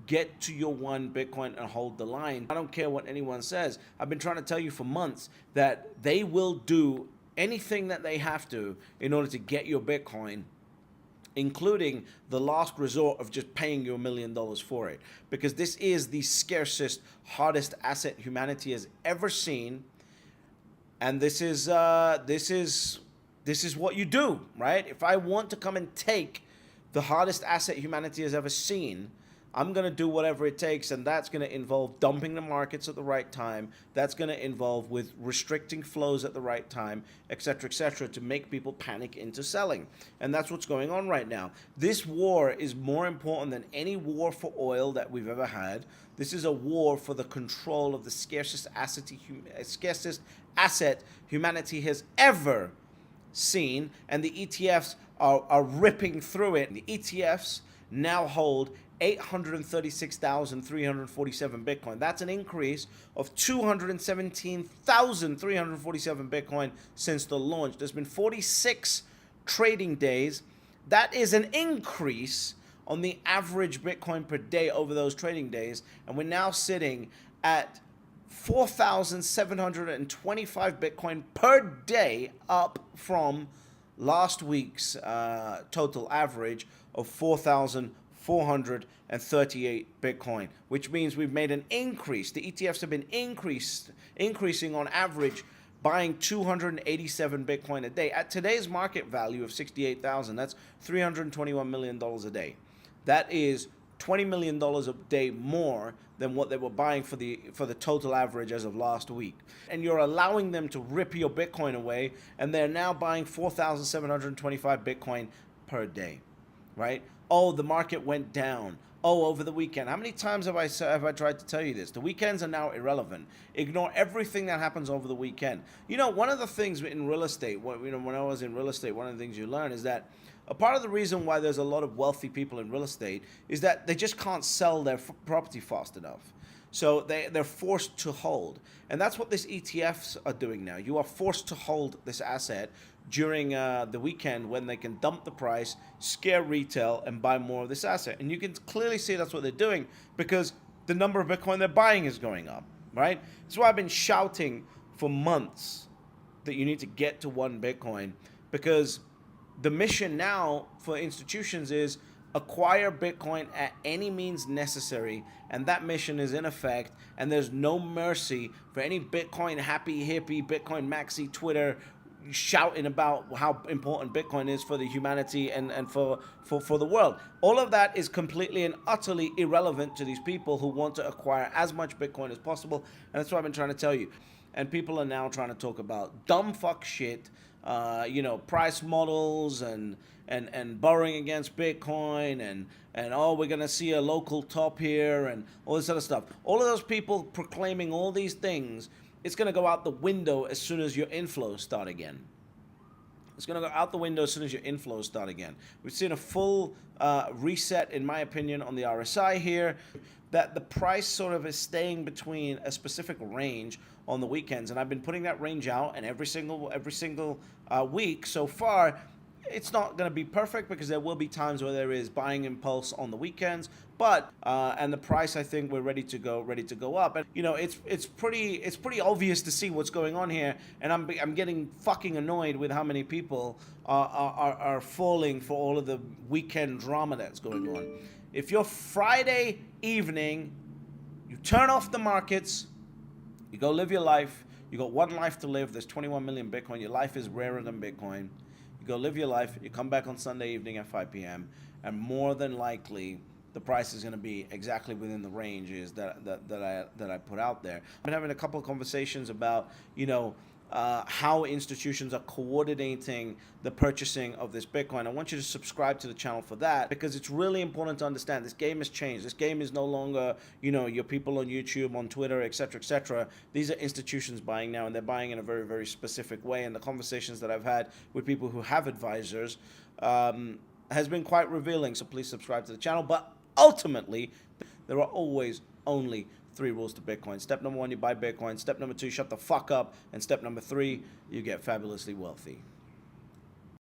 get to your one Bitcoin and hold the line. I don't care what anyone says. I've been trying to tell you for months that they will do anything that they have to in order to get your Bitcoin, including the last resort of just paying you $1 million for it. Because this is the scarcest, hardest asset humanity has ever seen. And this is what you do, right? If I want to come and take the hardest asset humanity has ever seen, I'm going to do whatever it takes, and that's going to involve dumping the markets at the right time. That's going to involve with restricting flows at the right time, etc., to make people panic into selling. And that's what's going on right now. This war is more important than any war for oil that we've ever had. This is a war for the control of the scarcest asset humanity has ever seen, and the ETFs are ripping through it. The ETFs now hold 836,347 Bitcoin. That's an increase of 217,347 Bitcoin since the launch. There's been 46 trading days. That is an increase on the average Bitcoin per day over those trading days. And we're now sitting at 4,725 Bitcoin per day, up from last week's total average of 4,438 Bitcoin, which means we've made an increase. The ETFs have been increasing on average, buying 287 Bitcoin a day. At today's market value of 68,000, that's $321 million a day. That is $20 million a day more than what they were buying for the total average as of last week. And you're allowing them to rip your Bitcoin away, and they're now buying 4,725 Bitcoin per day, right? Oh, the market went down. Oh, over the weekend. How many times have I tried to tell you this? The weekends are now irrelevant. Ignore everything that happens over the weekend. You know, one of the things in real estate, when I was in real estate, one of the things you learn is that a part of the reason why there's a lot of wealthy people in real estate is that they just can't sell their property fast enough. So they're forced to hold. And that's what these ETFs are doing now. You are forced to hold this asset during the weekend when they can dump the price, scare retail, and buy more of this asset. And you can clearly see that's what they're doing because the number of Bitcoin they're buying is going up, right? That's why I've been shouting for months that you need to get to one Bitcoin, because the mission now for institutions is acquire Bitcoin at any means necessary, and that mission is in effect, and there's no mercy for any Bitcoin happy hippie, Bitcoin maxi Twitter shouting about how important Bitcoin is for the humanity and for the world. All of that is completely and utterly irrelevant to these people who want to acquire as much Bitcoin as possible, and that's what I've been trying to tell you. And people are now trying to talk about dumb fuck shit, price models and borrowing against Bitcoin and oh, we're going to see a local top here and all this other stuff. All of those people proclaiming all these things, it's going to go out the window as soon as your inflows start again. It's going to go out the window as soon as your inflows start again. We've seen a full reset, in my opinion, on the RSI here, that the price sort of is staying between a specific range on the weekends, and I've been putting that range out, and every single week so far, it's not going to be perfect because there will be times where there is buying impulse on the weekends, but and the price, I think we're ready to go up. And it's pretty obvious to see what's going on here, and I'm getting fucking annoyed with how many people are falling for all of the weekend drama that's going on. If you're Friday evening, you turn off the markets, you go live your life. You got one life to live. There's 21 million Bitcoin. Your life is rarer than Bitcoin. You go live your life. You come back on Sunday evening at 5 p.m. and more than likely, the price is going to be exactly within the ranges that I put out there. I've been having a couple of conversations about how institutions are coordinating the purchasing of this Bitcoin. I want you to subscribe to the channel for that, because it's really important to understand this game has changed. This game is no longer, your people on YouTube, on Twitter, etc. These are institutions buying now, and they're buying in a very, very specific way. And the conversations that I've had with people who have advisors has been quite revealing. So please subscribe to the channel. But ultimately, there are always only 3 rules to Bitcoin. Step number 1, you buy Bitcoin. Step number 2, shut the fuck up. And step number 3, you get fabulously wealthy.